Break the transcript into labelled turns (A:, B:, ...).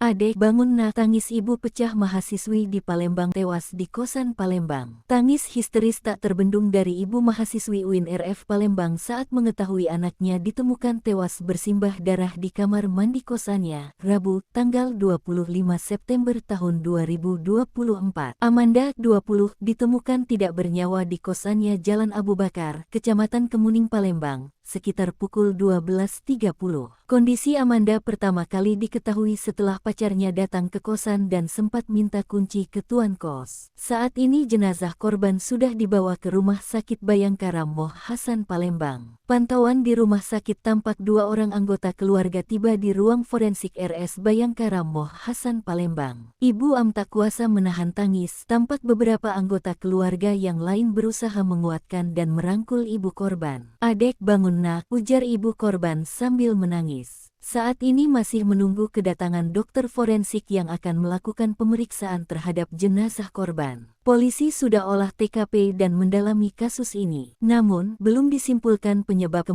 A: Adek bangun nak, tangis ibu pecah, mahasiswi di Palembang tewas di kosan Palembang. Tangis histeris tak terbendung dari ibu mahasiswi UIN RF Palembang saat mengetahui anaknya ditemukan tewas bersimbah darah di kamar mandi kosannya, Rabu, tanggal 25 September tahun 2024. Amanda, 20, ditemukan tidak bernyawa di kosannya Jalan Abu Bakar, Kecamatan Kemuning, Palembang, sekitar pukul 12.30. Kondisi Amanda pertama kali diketahui setelah pacarnya datang ke kosan dan sempat minta kunci ke tuan kos. Saat ini jenazah korban sudah dibawa ke Rumah Sakit Bayangkara Moh Hasan Palembang. Pantauan di rumah sakit tampak 2 orang anggota keluarga tiba di ruang forensik RS Bayangkara Moh Hasan Palembang. Ibu Am tak kuasa menahan tangis, tampak beberapa anggota keluarga yang lain berusaha menguatkan dan merangkul ibu korban. "Adek bangun nak," ujar ibu korban sambil menangis. Saat ini masih menunggu kedatangan dokter forensik yang akan melakukan pemeriksaan terhadap jenazah korban. Polisi sudah olah TKP dan mendalami kasus ini, namun belum disimpulkan penyebab